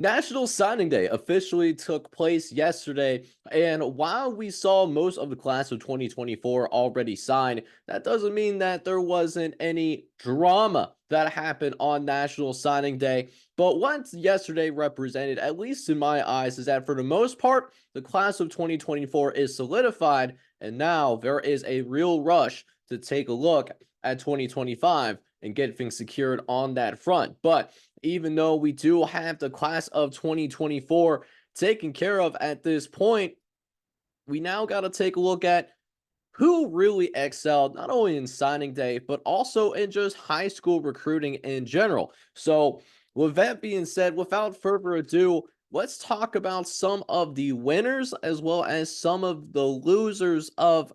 National Signing Day officially took place yesterday, and while we saw most of the class of 2024 already signed, that doesn't mean that there wasn't any drama that happened on National Signing Day. But what yesterday represented, at least in my eyes, is that for the most part, the class of 2024 is solidified, and now there is a real rush to take a look at 2025 and get things secured on that front. But even though we do have the class of 2024 taken care of at this point, we now got to take a look at who really excelled not only in signing day, but also in just high school recruiting in general. So, with that being said, without further ado, let's talk about some of the winners as well as some of the losers of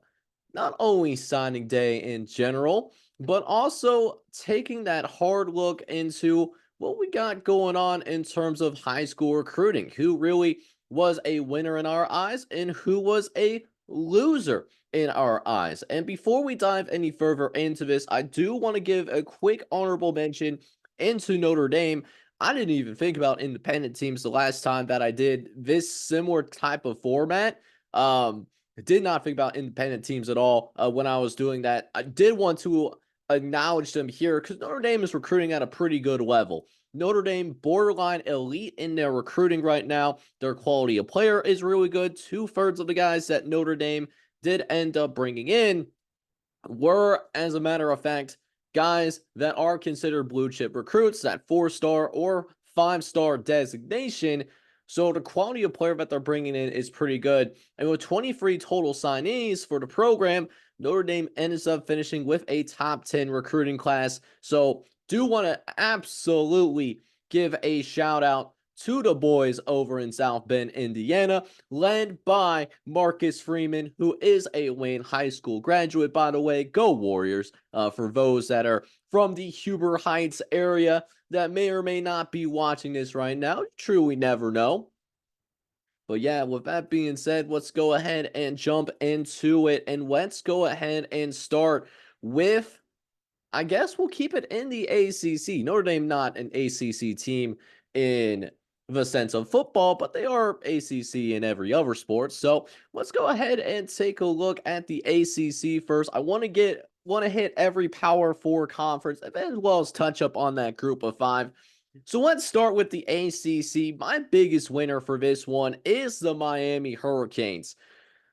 not only signing day in general, but also taking that hard look into what we got going on in terms of high school recruiting, who really was a winner in our eyes and who was a loser in our eyes. And before we dive any further into this, I do want to give a quick honorable mention into Notre Dame. I didn't even think about independent teams the last time that I did this similar type of format. I did not think about independent teams at all when I was doing that. I did want to acknowledge them here because Notre Dame is recruiting at a pretty good level. Notre Dame borderline elite in their recruiting right now. Their quality of player is really good. Two-thirds of the guys that Notre Dame did end up bringing in were, as a matter of fact, guys that are considered blue chip recruits, that 4-star or 5-star designation. So the quality of player that they're bringing in is pretty good. And with 23 total signees for the program, Notre Dame ends up finishing with a top 10 recruiting class. So do want to absolutely give a shout out to the boys over in South Bend, Indiana, led by Marcus Freeman, who is a Wayne High School graduate, by the way. Go Warriors, for those that are from the Huber Heights area that may or may not be watching this right now. You truly never know. But yeah, with that being said, let's go ahead and jump into it. And let's go ahead and start with, I guess we'll keep it in the ACC. Notre Dame not an ACC team in the sense of football, but they are ACC in every other sport. So let's go ahead and take a look at the ACC first. I want to hit every Power Four conference as well as touch up on that group of five. So let's start with the ACC. My biggest winner for this one is the Miami Hurricanes.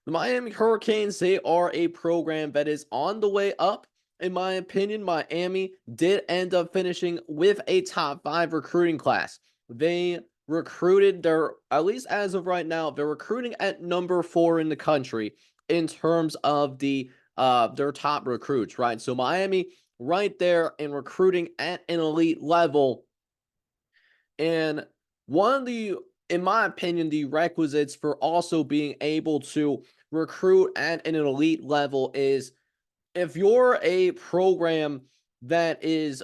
The Miami Hurricanes, they are a program that is on the way up. In my opinion, Miami did end up finishing with a top 5 recruiting class. They recruited at least as of right now, they're recruiting at number 4 in the country in terms of their top recruits, right? So Miami right there in recruiting at an elite level. And one of the, in my opinion, the requisites for also being able to recruit at an elite level is if you're a program that is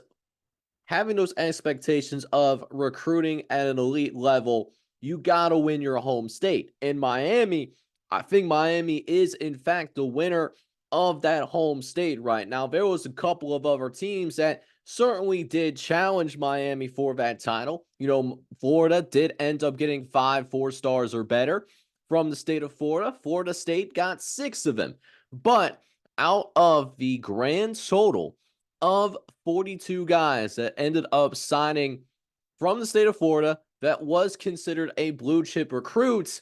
having those expectations of recruiting at an elite level, you got to win your home state. In Miami, I think Miami is, in fact, the winner of that home state right now. There was a couple of other teams that certainly did challenge Miami for that title. You know, Florida did end up getting 5 4-stars or better from the state of Florida. Florida State got 6 of them. But out of the grand total of 42 guys that ended up signing from the state of Florida that was considered a blue chip recruit,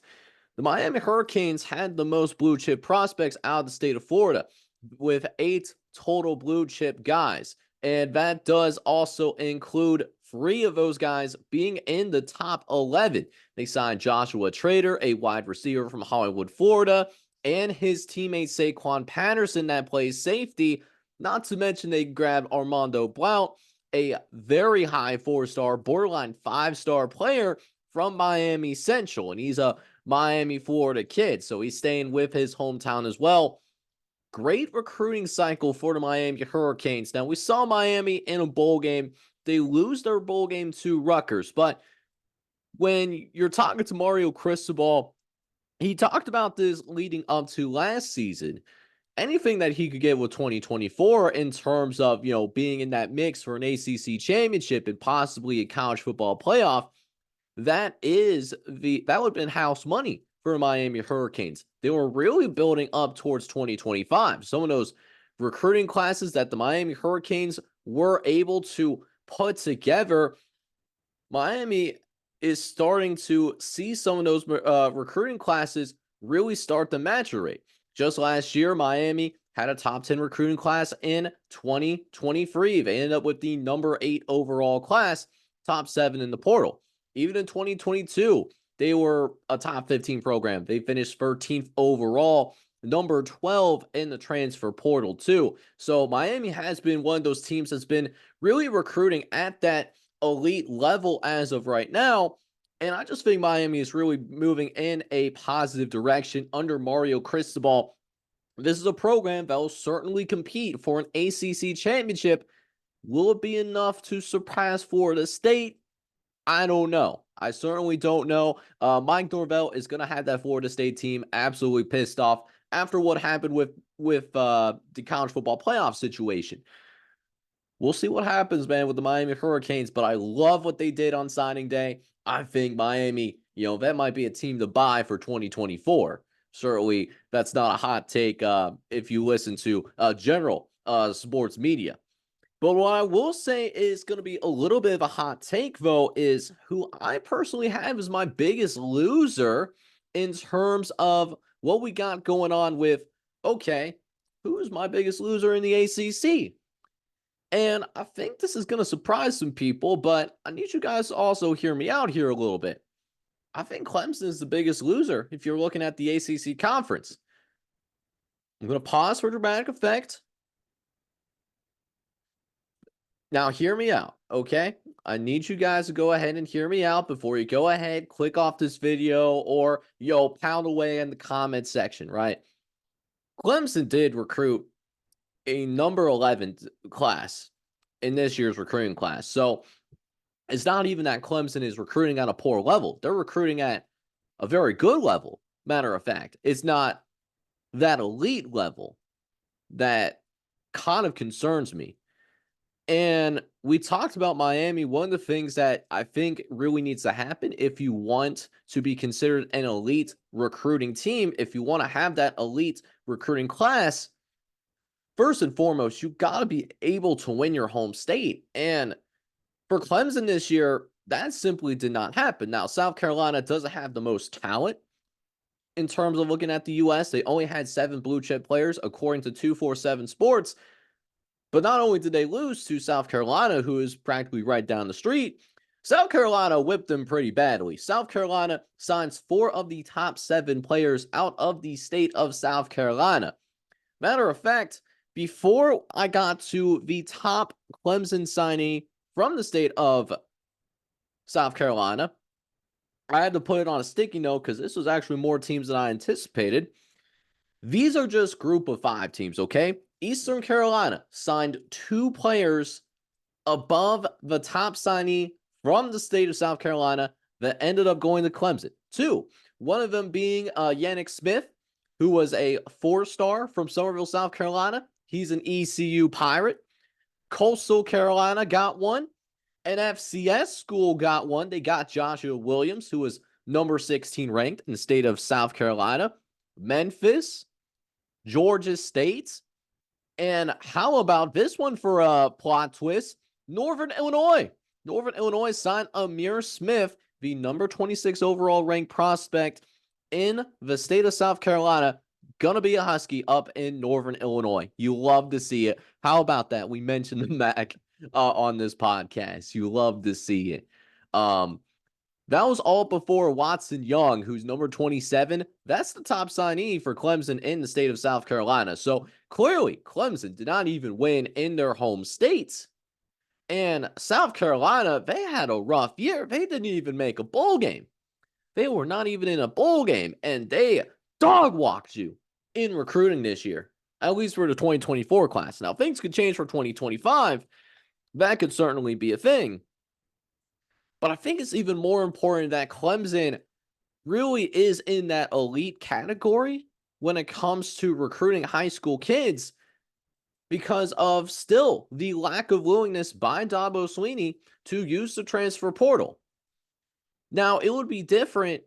the Miami Hurricanes had the most blue chip prospects out of the state of Florida with 8 total blue chip guys. And that does also include 3 of those guys being in the top 11. They signed Joshua Trader, a wide receiver from Hollywood, Florida, and his teammate Saquon Patterson that plays safety. Not to mention they grabbed Armando Blount, a very high 4-star, borderline 5-star player from Miami Central. And he's a Miami, Florida kid, so he's staying with his hometown as well. Great recruiting cycle for the Miami Hurricanes. Now, we saw Miami in a bowl game. They lose their bowl game to Rutgers, but when you're talking to Mario Cristobal, he talked about this leading up to last season. Anything that he could get with 2024 in terms of, being in that mix for an ACC championship and possibly a college football playoff, that would have been house money for Miami Hurricanes. They were really building up towards 2025. Some of those recruiting classes that the Miami Hurricanes were able to put together, Miami is starting to see some of those recruiting classes really start to maturate. Just last year, Miami had a top 10 recruiting class in 2023. They ended up with the number 8 overall class, top 7 in the portal. Even in 2022, they were a top 15 program. They finished 13th overall, number 12 in the transfer portal, too. So Miami has been one of those teams that's been really recruiting at that elite level as of right now. And I just think Miami is really moving in a positive direction under Mario Cristobal. This is a program that will certainly compete for an ACC championship. Will it be enough to surpass Florida State? I don't know. I certainly don't know. Mike Norvell is going to have that Florida State team absolutely pissed off after what happened with the college football playoff situation. We'll see what happens, man, with the Miami Hurricanes, but I love what they did on signing day. I think Miami, that might be a team to buy for 2024. Certainly, that's not a hot take if you listen to general sports media. But what I will say is going to be a little bit of a hot take, though, is who I personally have as my biggest loser in terms of what we got going on with, okay, who's my biggest loser in the ACC? And I think this is going to surprise some people, but I need you guys to also hear me out here a little bit. I think Clemson is the biggest loser if you're looking at the ACC conference. I'm going to pause for dramatic effect. Now, hear me out, okay? I need you guys to go ahead and hear me out before you go ahead, click off this video, or, pound away in the comment section, right? Clemson did recruit a number 11 class in this year's recruiting class. So it's not even that Clemson is recruiting at a poor level. They're recruiting at a very good level. Matter of fact, it's not that elite level that kind of concerns me. And we talked about Miami. One of the things that I think really needs to happen if you want to be considered an elite recruiting team, if you want to have that elite recruiting class, first and foremost, you got to be able to win your home state. And for Clemson this year, that simply did not happen. Now, South Carolina doesn't have the most talent in terms of looking at the U.S. They only had 7 blue chip players, according to 247 Sports. But not only did they lose to South Carolina, who is practically right down the street, South Carolina whipped them pretty badly. South Carolina signs 4 of the top 7 players out of the state of South Carolina. Matter of fact, before I got to the top Clemson signee from the state of South Carolina, I had to put it on a sticky note because this was actually more teams than I anticipated. These are just group of 5 teams, okay? Eastern Carolina signed 2 players above the top signee from the state of South Carolina that ended up going to Clemson. 2, one of them being Yannick Smith, who was a 4-star from Summerville, South Carolina. He's an ECU Pirate. Coastal Carolina got one. An FCS school got one. They got Joshua Williams, who was number 16 ranked in the state of South Carolina. Memphis, Georgia State. And how about this one for a plot twist? Northern Illinois. Northern Illinois signed Amir Smith, the number 26 overall ranked prospect in the state of South Carolina. Gonna be a Husky up in Northern Illinois. You love to see it. How about that? We mentioned the MAC on this podcast. You love to see it. That was all before Watson Young, who's number 27. That's the top signee for Clemson in the state of South Carolina. So clearly, Clemson did not even win in their home states. And South Carolina, they had a rough year. They didn't even make a bowl game. They were not even in a bowl game, and they dog walked you in recruiting this year, at least for the 2024 class. Now, things could change for 2025. That could certainly be a thing. But I think it's even more important that Clemson really is in that elite category when it comes to recruiting high school kids because of still the lack of willingness by Dabo Swinney to use the transfer portal. Now, it would be different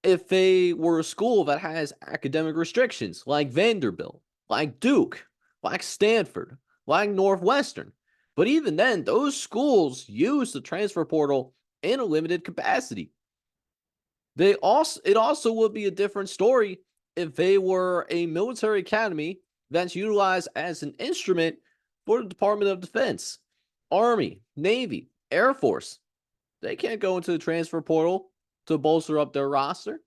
if they were a school that has academic restrictions like Vanderbilt, like Duke, like Stanford, like Northwestern. But even then, those schools use the transfer portal in a limited capacity. It also would be a different story if they were a military academy that's utilized as an instrument for the Department of Defense, Army, Navy, Air Force. They can't go into the transfer portal to bolster up their roster.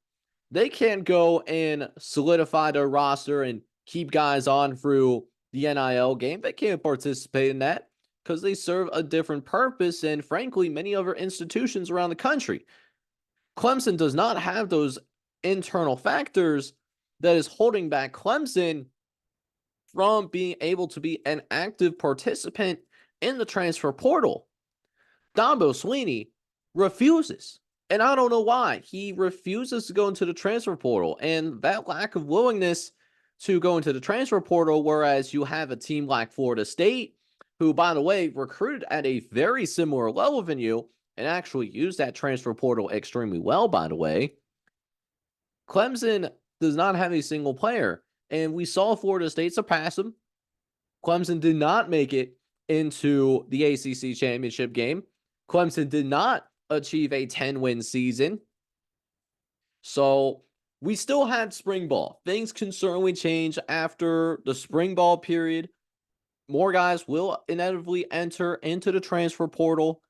They can't go and solidify their roster and keep guys on through the NIL game. They can't participate in that because they serve a different purpose and, frankly, many other institutions around the country. Clemson does not have those internal factors that is holding back Clemson from being able to be an active participant in the transfer portal. Dabo Swinney refuses. And I don't know why. He refuses to go into the transfer portal. And that lack of willingness to go into the transfer portal, whereas you have a team like Florida State, who, by the way, recruited at a very similar level than you and actually used that transfer portal extremely well, by the way. Clemson does not have a single player. And we saw Florida State surpass them. Clemson did not make it into the ACC championship game. Clemson did not achieve a 10-win season. So we still had spring ball. Things can certainly change after the spring ball period. More guys will inevitably enter into the transfer portal,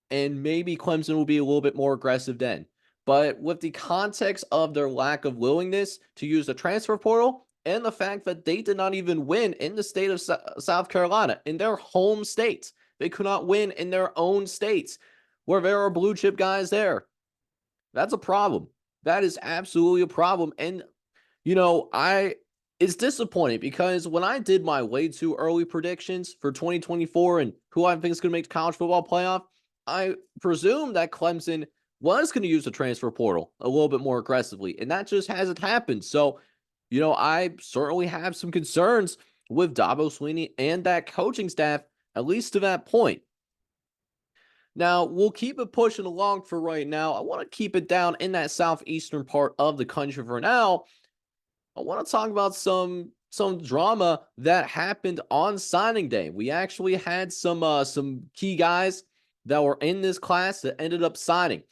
and maybe Clemson will be a little bit more aggressive then. But with the context of their lack of willingness to use the transfer portal and the fact that they did not even win in the state of South Carolina, in their home state, they could not win in their own states where there are blue chip guys there. That's a problem. That is absolutely a problem. And, it's disappointing because when I did my way too early predictions for 2024 and who I think is going to make the college football playoff, I presumed that Clemson was going to use the transfer portal a little bit more aggressively, and that just hasn't happened. So, I certainly have some concerns with Dabo Swinney and that coaching staff, at least to that point. Now, we'll keep it pushing along for right now. I want to keep it down in that southeastern part of the country for now. I want to talk about some drama that happened on signing day. We actually had some key guys that were in this class that ended up signing.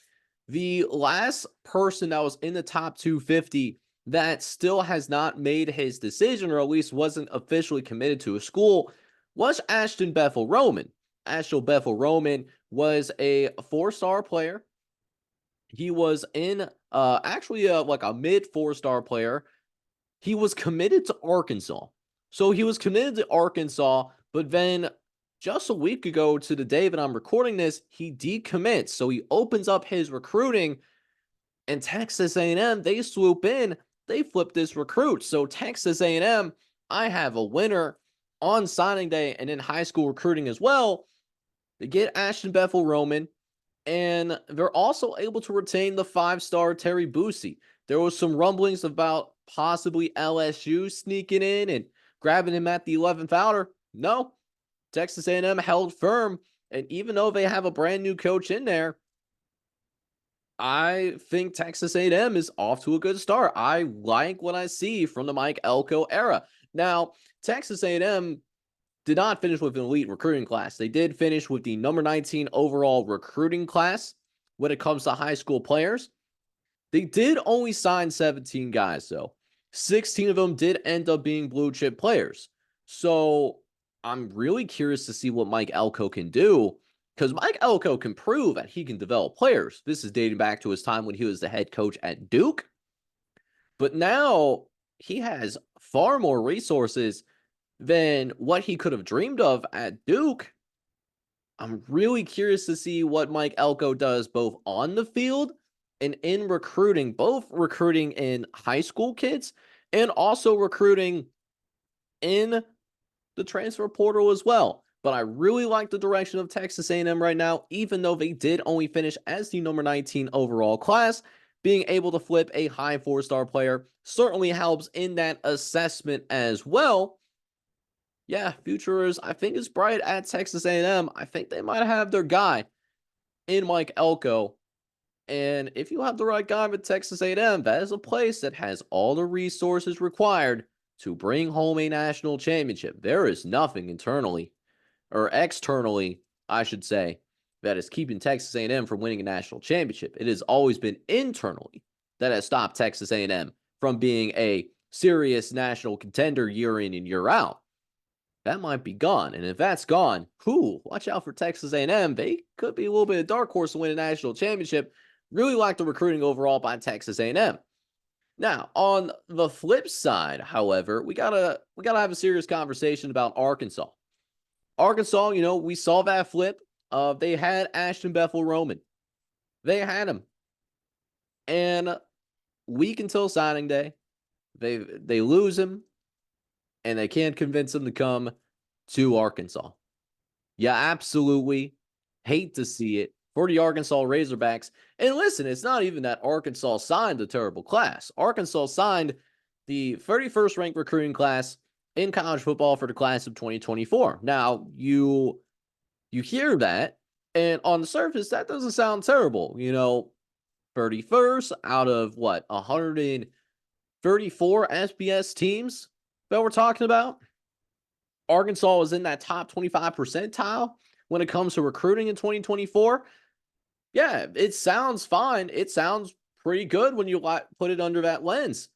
The last person that was in the top 250 that still has not made his decision, or at least wasn't officially committed to a school, was Ashton Bethel-Roman. Ashton Bethel-Roman was a 4-star player. He was in actually like a mid 4-star player. He was committed to Arkansas. So he was committed to Arkansas, but then just a week ago to the day that I'm recording this, he decommits. So he opens up his recruiting, and Texas A&M, they swoop in, they flip this recruit. So Texas A&M, I have a winner on signing day and in high school recruiting as well. They get Ashton Bethel-Roman, and they're also able to retain the 5-star Terry Boosie. There was some rumblings about possibly LSU sneaking in and grabbing him at the 11th hour. No, Texas A&M held firm, and even though they have a brand new coach in there, I think Texas A&M is off to a good start. I like what I see from the Mike Elko era. Now, Texas A&M did not finish with an elite recruiting class. They did finish with the number 19 overall recruiting class when it comes to high school players. They did only sign 17 guys, though. 16 of them did end up being blue chip players. So I'm really curious to see what Mike Elko can do, because Mike Elko can prove that he can develop players. This is dating back to his time when he was the head coach at Duke. But now he has far more resources than what he could have dreamed of at Duke. I'm really curious to see what Mike Elko does both on the field and in recruiting, both recruiting in high school kids and also recruiting in the transfer portal as well. But I really like the direction of Texas A&M right now, even though they did only finish as the number 19 overall class. Being able to flip a high 4-star player certainly helps in that assessment as well. Yeah, future I think, is bright at Texas A&M. I think they might have their guy in Mike Elko. And if you have the right guy with Texas A&M, that is a place that has all the resources required to bring home a national championship. There is nothing internally or externally, I should say, that is keeping Texas A&M from winning a national championship. It has always been internally that has stopped Texas A&M from being a serious national contender year in and year out. That might be gone, and if that's gone, watch out for Texas A&M. They could be a little bit of dark horse to win a national championship. Really like the recruiting overall by Texas A&M. Now, on the flip side, however, we gotta have a serious conversation about Arkansas. Arkansas, we saw that flip. They had Ashton Bethel Roman. They had him. And week until signing day, they lose him, and they can't convince him to come to Arkansas. Yeah, absolutely hate to see it for the Arkansas Razorbacks. And listen, it's not even that Arkansas signed a terrible class. Arkansas signed the 31st ranked recruiting class in college football for the class of 2024. Now, you hear that, and on the surface, that doesn't sound terrible. 31st out of what, 134 SBS teams that we're talking about? Arkansas is in that top 25 percentile when it comes to recruiting in 2024. Yeah, it sounds fine. It sounds pretty good when you put it under that lens.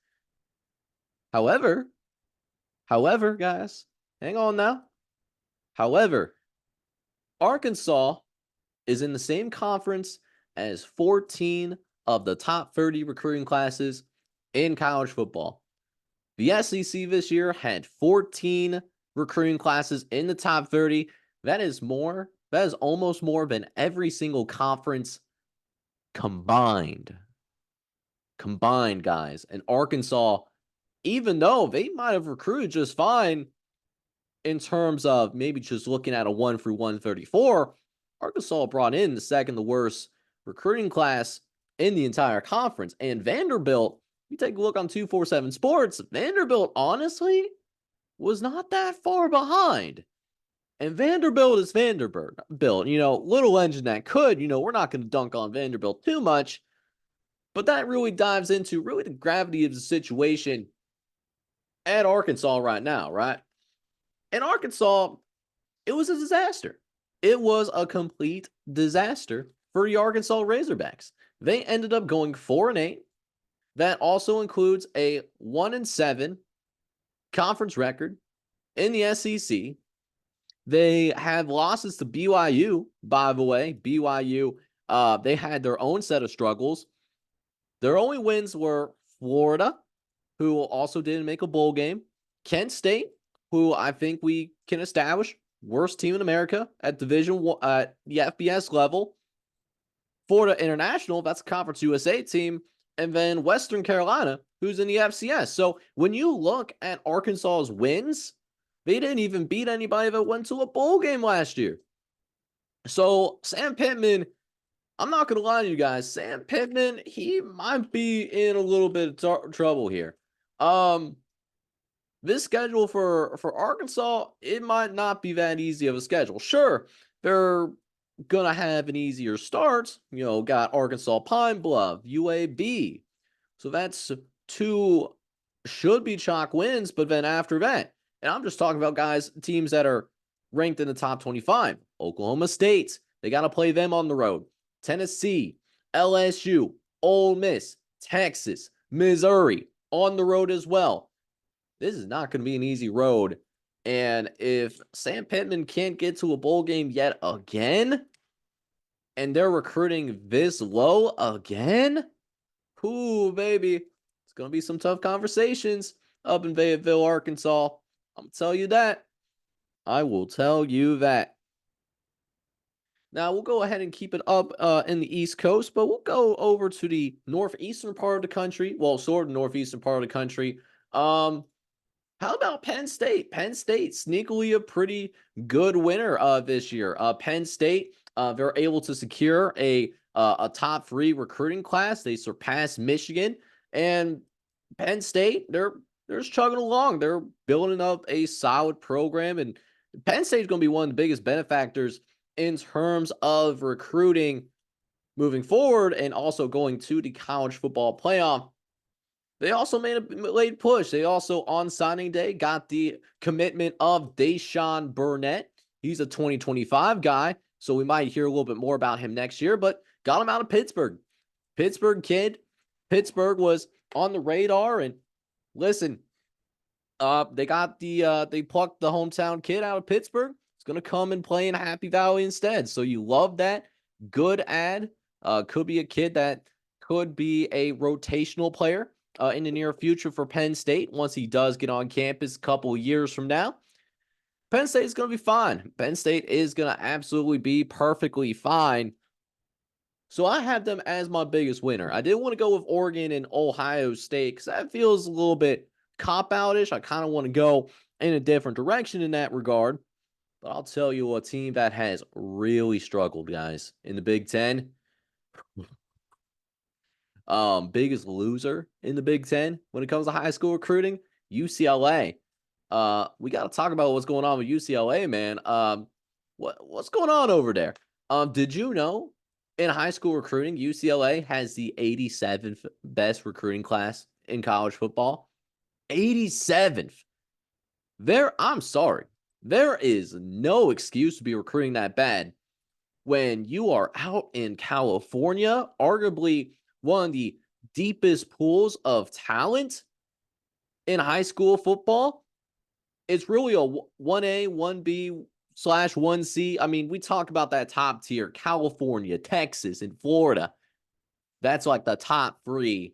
However, guys, hang on now. However, Arkansas is in the same conference as 14 of the top 30 recruiting classes in college football. The SEC this year had 14 recruiting classes in the top 30. That is almost more than every single conference combined. Combined, guys. And Arkansas, even though they might have recruited just fine in terms of maybe just looking at a 1 through 134, Arkansas brought in the second to worst recruiting class in the entire conference. And Vanderbilt, you take a look on 247 Sports, Vanderbilt, honestly, was not that far behind. And Vanderbilt is Vanderbilt. Little engine that could. We're not going to dunk on Vanderbilt too much. But that really dives into really the gravity of the situation at Arkansas right now, right? In Arkansas, it was a disaster. It was a complete disaster for the Arkansas Razorbacks. They ended up going 4-8. That also includes a 1-7 conference record in the SEC. They have losses to BYU, by the way. BYU, they had their own set of struggles. Their only wins were Florida, who also didn't make a bowl game, Kent State, who I think we can establish worst team in America at Division the FBS level, Florida International, that's a Conference USA team, and then Western Carolina, who's in the FCS. So when you look at Arkansas's wins, they didn't even beat anybody that went to a bowl game last year. So Sam Pittman, I'm not going to lie to you guys, Sam Pittman, he might be in a little bit of trouble here. This schedule for Arkansas, it might not be that easy of a schedule. Sure, they're going to have an easier start. Got Arkansas Pine Bluff, UAB. So that's 2 should be chalk wins, but then after that, and I'm just talking about teams that are ranked in the top 25. Oklahoma State, they got to play them on the road. Tennessee, LSU, Ole Miss, Texas, Missouri on the road as well. This is not going to be an easy road. And if Sam Pittman can't get to a bowl game yet again, and they're recruiting this low again, baby, it's going to be some tough conversations up in Fayetteville, Arkansas. I'm going to tell you that. I will tell you that. Now, we'll go ahead and keep it up in the East Coast, but we'll go over to the northeastern part of the country. Well, sort of northeastern part of the country. How about Penn State? Penn State, sneakily a pretty good winner this year. Penn State, they're able to secure a top 3 recruiting class. They surpassed Michigan, and Penn State, they're chugging along. They're building up a solid program, and Penn State is going to be one of the biggest benefactors in terms of recruiting moving forward and also going to the college football playoff. They also made a late push. They also, on signing day, got the commitment of Deshaun Burnett. He's a 2025 guy, so we might hear a little bit more about him next year, but got him out of Pittsburgh. Pittsburgh kid. Pittsburgh was on the radar, and listen, they plucked the hometown kid out of Pittsburgh. It's gonna come and play in Happy Valley instead. So you love that. Good ad. Could be a kid that could be a rotational player in the near future for Penn State once he does get on campus a couple of years from now. Penn State is going to be fine. Penn State is going to absolutely be perfectly fine. So I have them as my biggest winner. I didn't want to go with Oregon and Ohio State because that feels a little bit cop-out-ish. I kind of want to go in a different direction in that regard. But I'll tell you a team that has really struggled, guys, in the Big Ten. Biggest loser in the Big Ten when it comes to high school recruiting, UCLA. We got to talk about what's going on with UCLA, man. What's going on over there? Did you know in high school recruiting, UCLA has the 87th best recruiting class in college football? 87th. I'm sorry. There is no excuse to be recruiting that bad when you are out in California, arguably one of the deepest pools of talent in high school football. It's really a 1A, 1B / 1C. I mean, we talk about that top tier, California, Texas, and Florida. That's like the top three.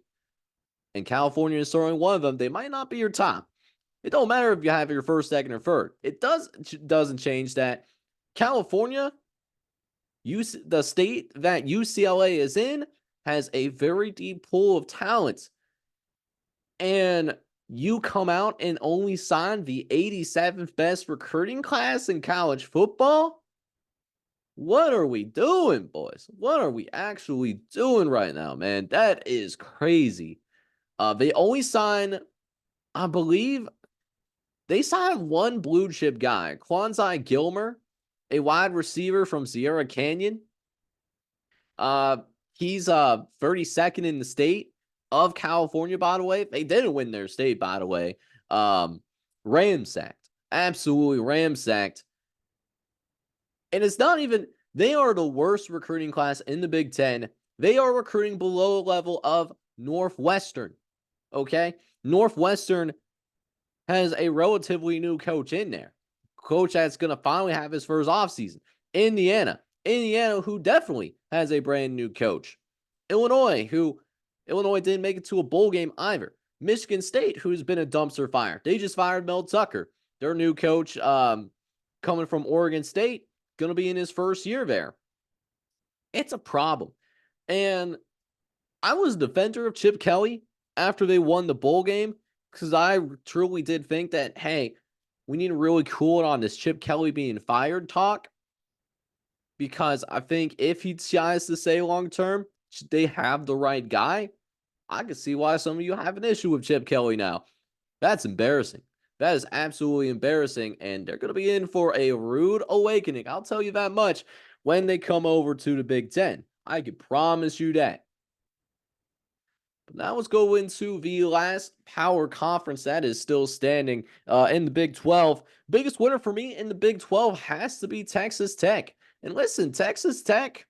And California is certainly one of them. They might not be your top. It don't matter if you have your first, second, or third. It doesn't change that California, the state that UCLA is in, has a very deep pool of talent. And you come out and only sign the 87th best recruiting class in college football? What are we doing, boys? What are we actually doing right now, man? That is crazy. They only sign, I believe, they signed one blue chip guy, Quanzai Gilmer, a wide receiver from Sierra Canyon. He's 32nd in the state of California, by the way. They didn't win their state, by the way. Ramsacked. Absolutely ramsacked. And it's not even, they are the worst recruiting class in the Big Ten. They are recruiting below a level of Northwestern. Okay? Northwestern has a relatively new coach in there. Coach that's going to finally have his first offseason. Indiana, who definitely has a brand new coach. Illinois didn't make it to a bowl game either. Michigan State, who's been a dumpster fire. They just fired Mel Tucker. Their new coach, coming from Oregon State, going to be in his first year there. It's a problem. And I was a defender of Chip Kelly after they won the bowl game because I truly did think that, hey, we need to really cool it on this Chip Kelly being fired talk. Because I think if he decides to stay long term, they have the right guy. I can see why some of you have an issue with Chip Kelly now. That's embarrassing. That is absolutely embarrassing. And they're going to be in for a rude awakening. I'll tell you that much when they come over to the Big Ten. I can promise you that. But now let's go into the last power conference that is still standing in the Big 12. Biggest winner for me in the Big 12 has to be Texas Tech. And listen, Texas Tech,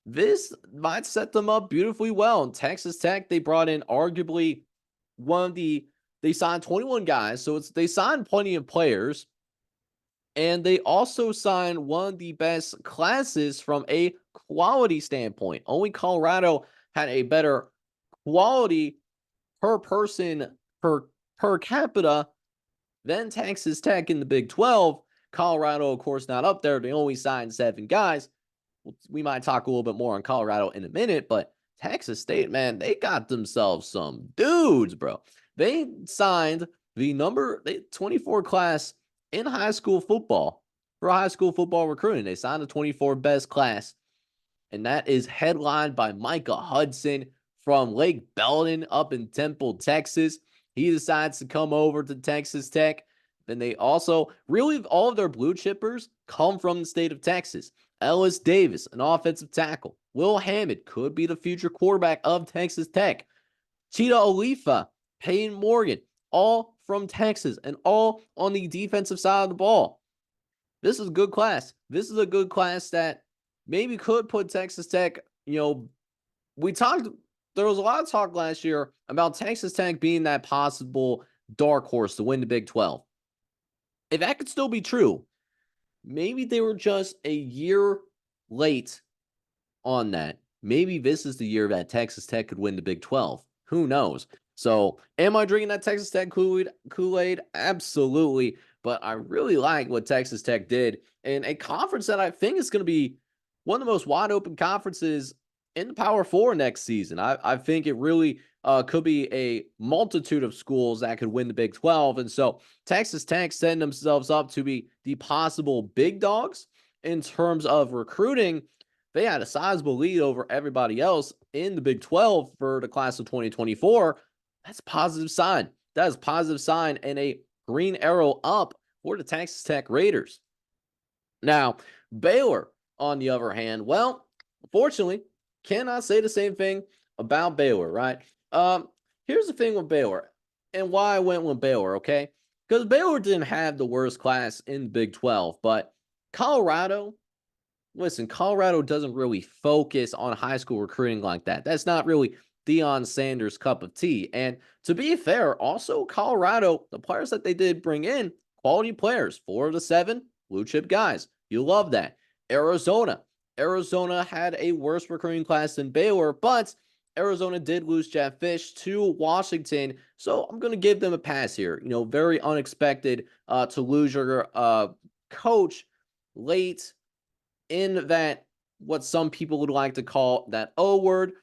this might set them up beautifully well. In Texas Tech, they brought in arguably they signed 21 guys. So they signed plenty of players. And they also signed one of the best classes from a quality standpoint. Only Colorado had a better quality per person per capita than Texas Tech in the Big 12. Colorado, of course, not up there. They only signed 7 guys. We might talk a little bit more on Colorado in a minute, but Texas State, man, they got themselves some dudes, bro. They signed the number 24 class in high school football for high school football recruiting. They signed the 24 best class, and that is headlined by Micah Hudson from Lake Belton up in Temple, Texas. He decides to come over to Texas Tech. Then they also, really all of their blue chippers come from the state of Texas. Ellis Davis, an offensive tackle. Will Hammond could be the future quarterback of Texas Tech. Cheetah Olifa, Peyton Morgan, all from Texas and all on the defensive side of the ball. This is a good class. This is a good class that maybe could put Texas Tech, we talked, there was a lot of talk last year about Texas Tech being that possible dark horse to win the Big 12. If that could still be true, maybe they were just a year late on that. Maybe this is the year that Texas Tech could win the Big 12. Who knows? So, am I drinking that Texas Tech Kool-Aid? Absolutely. But I really like what Texas Tech did in a conference that I think is going to be one of the most wide open conferences in the Power Four next season. I think it really could be a multitude of schools that could win the Big 12. And so, Texas Tech setting themselves up to be the possible big dogs in terms of recruiting. They had a sizable lead over everybody else in the Big 12 for the class of 2024. That's a positive sign. That is a positive sign and a green arrow up for the Texas Tech Raiders. Now, Baylor, on the other hand, well, unfortunately, cannot say the same thing about Baylor, right? Here's the thing with Baylor and why I went with Baylor, okay? Because Baylor didn't have the worst class in the Big 12, but Colorado doesn't really focus on high school recruiting like that. That's not really Deion Sanders' cup of tea. And to be fair, also Colorado, the players that they did bring in, quality players, 4 of the 7 blue chip guys. You love that. Arizona had a worse recruiting class than Baylor, but Arizona did lose Jeff Fish to Washington. So I'm going to give them a pass here. Very unexpected to lose your coach late in that, what some people would like to call that O word,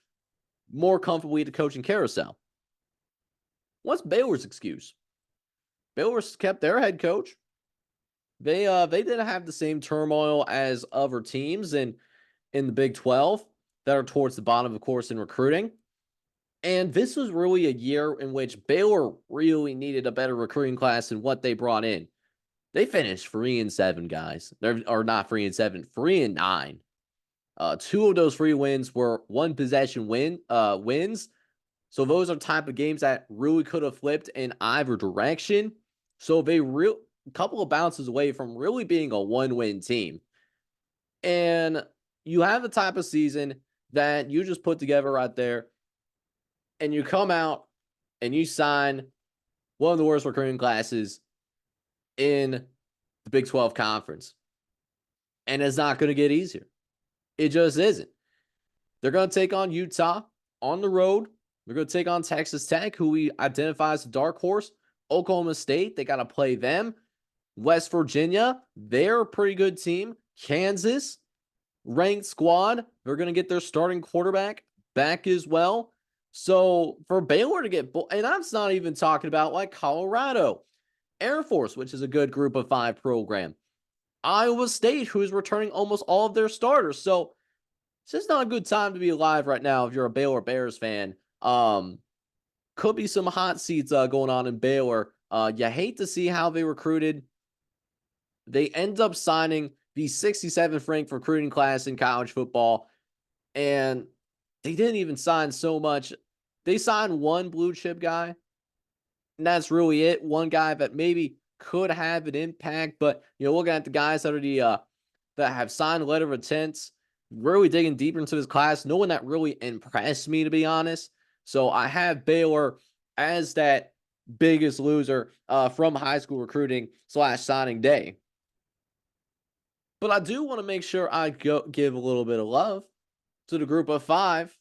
more comfortably at the coaching carousel. What's Baylor's excuse? Baylor's kept their head coach. They didn't have the same turmoil as other teams in the Big 12 that are towards the bottom, of course, in recruiting. And this was really a year in which Baylor really needed a better recruiting class than what they brought in. They finished 3-7, guys. Or not 3-7, 3-9. 2 of those 3 wins were one possession wins. So those are type of games that really could have flipped in either direction. So they a couple of bounces away from really being a 1-win team. And you have the type of season that you just put together right there, and you come out and you sign one of the worst recruiting classes in the Big 12 conference. And it's not going to get easier. It just isn't. They're going to take on Utah on the road. They're going to take on Texas Tech, who we identify as a dark horse. Oklahoma State, they got to play them. West Virginia, they're a pretty good team. Kansas, ranked squad. They're going to get their starting quarterback back as well. So for Baylor to get, and that's not even talking about like Colorado, Air Force, which is a good group of 5 program. Iowa State, who's returning almost all of their starters. So it's just not a good time to be alive right now if you're a Baylor Bears fan. Could be some hot seats going on in Baylor. You hate to see how they recruited. They end up signing the 67th ranked recruiting class in college football, and they didn't even sign so much. They signed one blue chip guy, and that's really it. One guy that maybe could have an impact, but looking at the guys that are that have signed a letter of intent, really digging deeper into this class, no one that really impressed me, to be honest. So I have Baylor as that biggest loser from high school recruiting / signing day. But I do want to make sure I give a little bit of love to the group of 5.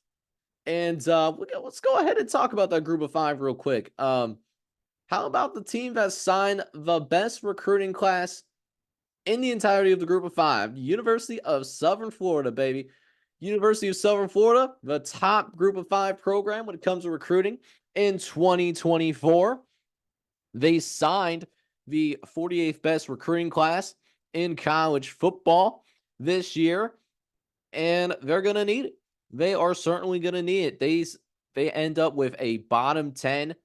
And let's go ahead and talk about that group of 5 real quick. How about the team that signed the best recruiting class in the entirety of the group of 5? University of Southern Florida, baby. University of Southern Florida, the top group of 5 program when it comes to recruiting in 2024. They signed the 48th best recruiting class in college football this year, and they're going to need it. They are certainly going to need it. They end up with a bottom 10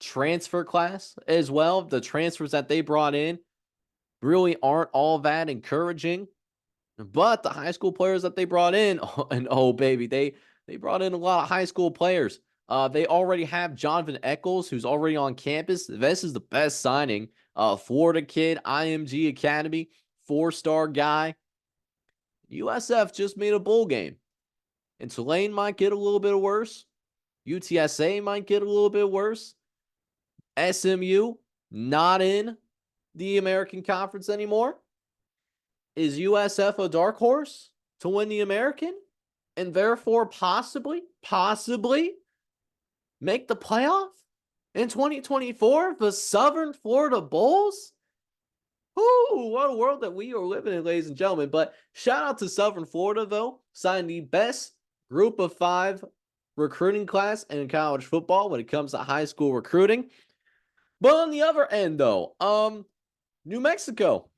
transfer class as well. The transfers that they brought in really aren't all that encouraging. But the high school players that they brought in, and oh baby, they brought in a lot of high school players. They already have Jonathan Eccles, who's already on campus. This is the best signing. Florida kid, IMG Academy, 4-star guy. USF just made a bowl game. And Tulane might get a little bit worse. UTSA might get a little bit worse. SMU not in the American Conference anymore. Is USF a dark horse to win the American and therefore possibly make the playoff in 2024? The Southern Florida Bulls? Ooh, what a world that we are living in, ladies and gentlemen. But shout out to Southern Florida, though. Signed the best group of 5 recruiting class in college football when it comes to high school recruiting. But on the other end, though, New Mexico.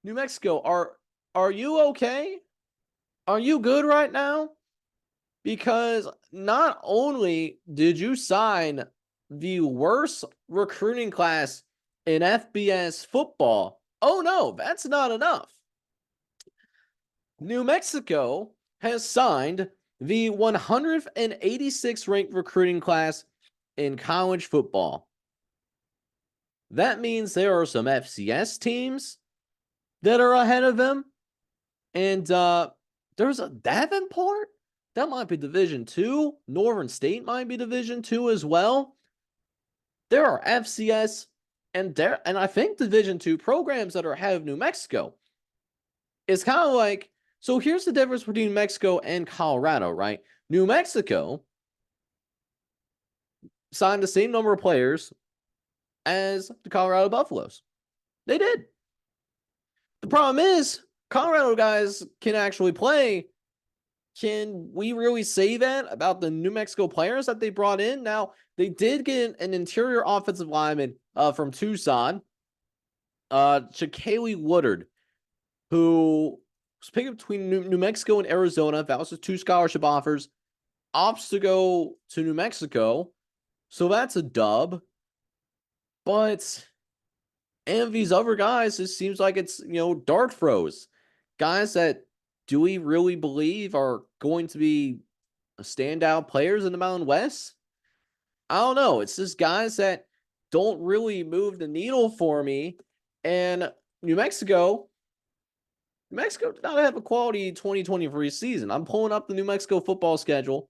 New Mexico, are you okay? Are you good right now? Because not only did you sign the worst recruiting class in FBS football, oh no, that's not enough. New Mexico has signed the 186th ranked recruiting class in college football. That means there are some FCS teams that are ahead of them. And there's a Davenport that might be Division 2. Northern State might be Division 2 as well. There are FCS and I think Division 2 programs that are ahead of New Mexico. It's kind of like, so here's the difference between Mexico and Colorado, right? New Mexico signed the same number of players as the Colorado Buffaloes. They did. The problem is, Colorado guys can actually play. Can we really say that about the New Mexico players that they brought in? Now, they did get an interior offensive lineman from Tucson, Shakaylee Woodard, who was picking between New Mexico and Arizona. That was his 2 scholarship offers. Opts to go to New Mexico. So that's a dub. But and these other guys, it seems like it's, dart throws. Guys that do we really believe are going to be standout players in the Mountain West? I don't know. It's just guys that don't really move the needle for me. And New Mexico did not have a quality 2023 season. I'm pulling up the New Mexico football schedule.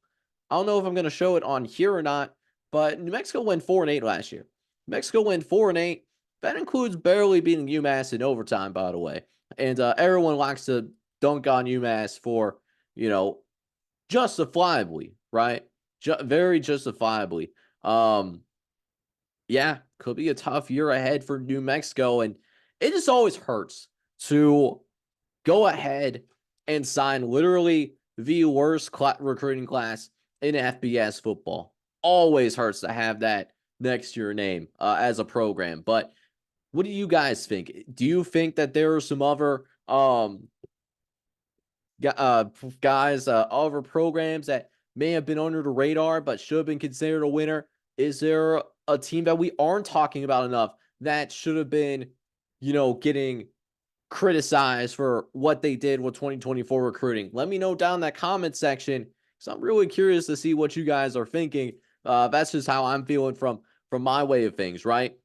I don't know if I'm going to show it on here or not, but New Mexico went 4-8 last year. New Mexico went 4-8. That includes barely beating UMass in overtime, by the way. And everyone likes to dunk on UMass for, justifiably, right? Very justifiably. Yeah, could be a tough year ahead for New Mexico. And it just always hurts to go ahead and sign literally the worst recruiting class in FBS football. Always hurts to have that next to your name as a program. But what do you guys think? Do you think that there are some other guys, other programs that may have been under the radar but should have been considered a winner? Is there a team that we aren't talking about enough that should have been, getting criticized for what they did with 2024 recruiting? Let me know down in that comment section, because I'm really curious to see what you guys are thinking. That's just how I'm feeling from my way of things, right?